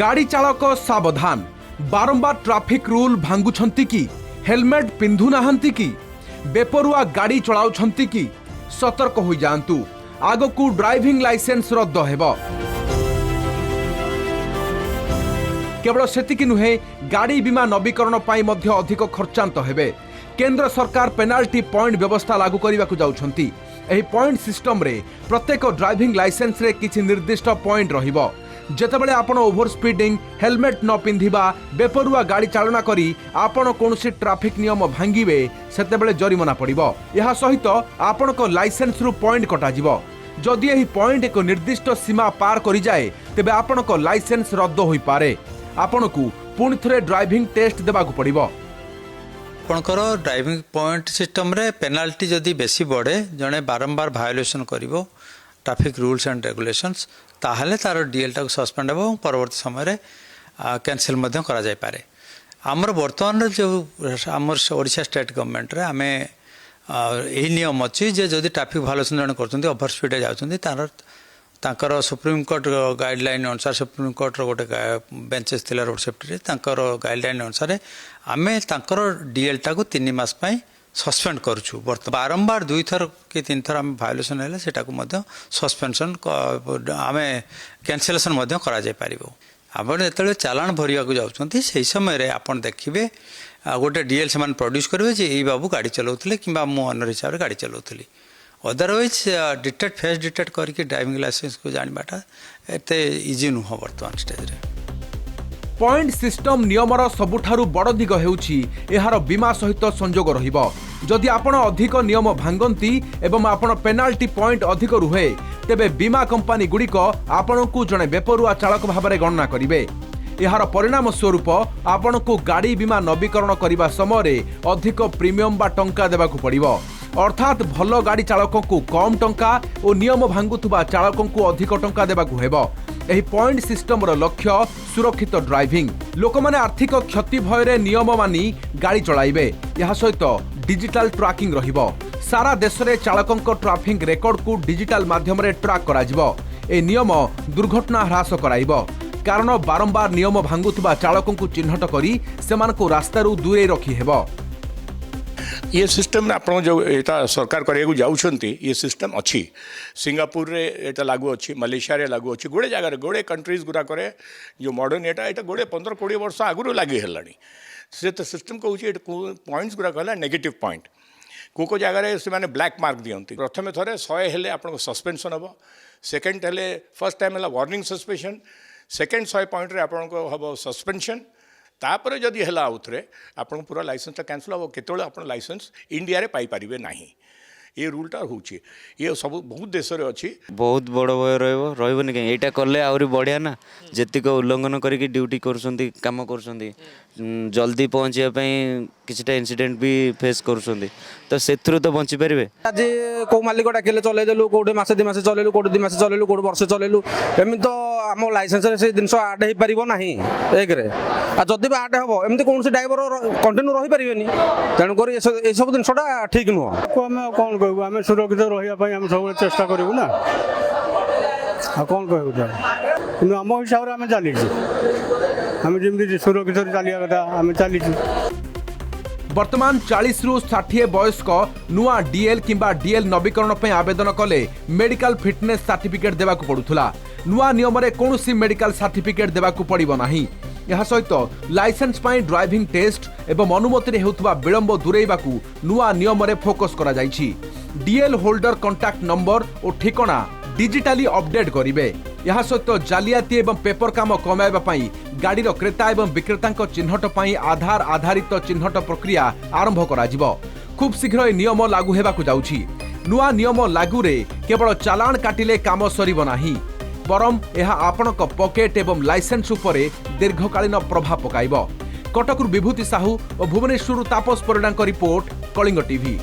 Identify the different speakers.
Speaker 1: गाड़ी चालक सावधान बारंबार ट्रैफिक रूल भांगुछंती की हेलमेट पिंधु नाहंती की बेपरुआ गाड़ी चलाउछंती की सतर्क हो जांतु आगकू ड्राइविंग लाइसेंस रद्द हेबो। केवल सेतिकी नुहे गाड़ी बीमा नवीकरण पाई मध्य अधिक खर्चांत हेबे। केंद्र सरकार पेनाल्टी पॉइंट व्यवस्था लागू करने जाउछंती। एही पॉइंट सिस्टम रे प्रत्येक ड्राइविंग लाइसेंस रे किछि निर्दिष्ट पॉइंट रहिबो। जेतेबेले आपण ओभर स्पीडिंग हेलमेट न पिंधिबा बेपरुआ गाड़ी चालना करी आपण कोनोसी ट्रैफिक नियम भांगिबे सेतेबेले जरिमाना पड़िबो। यहा सहित आपण को लाइसेंस रु पॉइंट कटा जिवो। जदि एही पॉइंट एक निर्दिष्ट सीमा पार करि जाए तेबे आपण को लाइसेंस रद्द होई पारे। आपण को पुणी थरे ड्राइविंग टेस्ट देबाकू पड़िबो।
Speaker 2: आपणकर ड्राइविंग पॉइंट सिस्टम रे पेनाल्टी जदि बेसी बढ़े जड़े बारंबार भायोलेसन करिवो ट्रैफिक रूल्स एंड रेगुलेशंस ताहले तार डीएल टाक सस्पेंड हो परवर्ती समय कैंसिल मध्य करा जाय पारे। आमर वर्तमान जो आमर ओडिशा स्टेट गवर्नमेंट रे आमे एही नियम अछि जे जदि ट्रैफिक भायोलेसन जने करछन्ती ओभर स्पीड जाउछन्ती तांकर सुप्रीम कोर्ट गाइडलाइन अनुसार सुप्रीम कोर्ट रो गोटे बेंचेस थिला रोड सेफ्टी रे तांकर गाइडलाइन अनुसार आमे तांकर डीएल टाक 3 मास पई सस्पेंड करूँ। बारंबार 2 थर कि 3 थर आम भायोलेसन है सेटा सस्पेंशन आम कैंसिलेशन करा जाय पारिबो। आपण जेतले चालान भरिया को जाउछन्ती सेही समय रे आपण देखिबे गोटे डीएल से प्रोड्यूस करेंगे जे ए बाबू गाड़ी चलाउतले किंबा मु अनर हिसाब रे गाड़ी चलाउतली। अदरवाइज डिटेक्ट फेस डिटेक्ट करके ड्राइविंग लाइसेंस को जानबाटा एते इजी नुह वर्तमान स्टेज रे।
Speaker 1: पॉइंट सिस्टम नियमर सबुठारु बड़ दिग हेउछि एहार बीमा सहित संजोग रहिबो। जदि आपण अधिक नियम भांगंती एवं आपण पेनाल्टी पॉइंट अधिक रुहे तेबे बीमा कंपनी गुड़िक आपणकू जणे बेपरुआ चालक भाबरे गणना करिवे। एहार परिणाम स्वरूप आपणकू गाड़ी बीमा नवीकरण करिबा समय अधिक प्रीमियम बा टंका देबाकू पड़िबो। अर्थात भल गाड़ी चालकंकू कम टंका और नियम भांगुथुबा चालकंकू अधिक टंका देबाकू हेबो। एही पॉइंट सिस्टम रो लक्ष्य सुरक्षित ड्राइविंग। लोक माने आर्थिक क्षति भय नियम मानी गाड़ी चलाइबे। यहा सहित डिजिटल ट्रैकिंग रहिबो। सारा देश रे चालकंक ट्रैफिक रेकॉर्ड को डिजिटल माध्यम रे ट्रैक करा जिवो। ए नियम दुर्घटना ह्रास कराइबो। कारण बारंबार नियम भांगुथुबा चालकंकू चिन्हट करी सेमानकू रास्तारू दूरे रखी हेबो।
Speaker 3: ये सिस्टम आप जो यहाँ सरकार करने जाऊँगी ये सिस्टम अच्छी सिंगापुर रे एटा लागू अच्छी मलेशिया रे लागू अच्छी गोटे जगार गोटे कंट्रीज गुड़ाक जो मॉडर्न यहाँ गोटे 15-20 वर्ष आगु लगे है से तो सिस्टम कहूँ पॉइंट्स गुड़ाक है नेगेटिव पॉइंट को जगार से ब्लैक मार्क दिखती। प्रथम थे 100 हेले आपको सस्पेंशन हम सेकेंड हेले फर्स्ट टाइम है वार्निंग सस्पेंशन सेकेंड 100 पॉइंट रे आपको हम सस्पेंशन तापर जदि है आउे आपन पूरा लाइसेंस कैंसल हम केतोले आपन लाइसेंस इंडिया रे पाई परिबे नाही। ये रूलटा होची ये सब बहुत देश रे अछि
Speaker 4: बहुत बड़ भय रहबो नहीं एटा करले आउरी बढ़िया ना जेतिक उल्लंघन करके ड्यूटी करसंती काम करसंती जल्दी पहुंचिया पई किछटा इंसिडेंट भी फेस करसंती तो सेथरु तो बंची परिबे।
Speaker 5: आज को मालिक डाकिले चले देलु कोडे मासे 2 मासे चलेलु कोडे 2 मासे चलेलु कोडे वर्ष चलेलु एमि तो आम लाइसेंस रे से जिंस आड हे परिबो नाही। एक रे आ जदि बा आड हबो एमि कोन से ड्राइवर कंटिन्यू रहि परिबेनी तेनु करी ए सब जिंसटा ठीक नुह
Speaker 6: को हम कोन कहबो आम सुरक्षित रहिया पई हम सब चेष्टा करिवु ना आ कोन कहबो जा कि हम हिसाब रे हम चली आम जमी सुरक्षित चलिया कथा आम चली।
Speaker 1: वर्तमान 40 रु 60 वयस्क नुआ डीएल किंबा डीएल नवीकरण पे आवेदन कले मेडिकल फिटनेस सर्टिफिकेट देबाकू पड़ुथला। नुआ नियम रे कोनोसी मेडिकल सर्टिफिकेट देबाकू पड़िबो नाही। यहा सहित लाइसेंस पाई ड्राइविंग टेस्ट एवं अनुमति रे हेउथबा विलंब दुरेइबाकू नुआ नियम रे फोकस करा जाइछि। डीएल होल्डर कांटेक्ट नंबर और ठिकाना डिजिटली अपडेट करिवे। यहा सहित जालियाती एवं पेपर काम कमाइबा पाई गाड़ी क्रेता एवं विक्रेता चिन्हट पाई आधार आधारित चिन्हट प्रक्रिया आरंभ करा जिवो। खूब शीघ्र ए नियम लागू हेबाकू जाउछि। नुआ नियम लागू रे केवल चालान काटिले काम सरिबो नाही बरम यह आपणक पॉकेट एवं लाइसेंस उपरे दीर्घकालीन प्रभाव पकाइबो। कटकरू विभूति साहू और भुवनेश्वर तापस परिडांक रिपोर्ट कलिंग टीवी।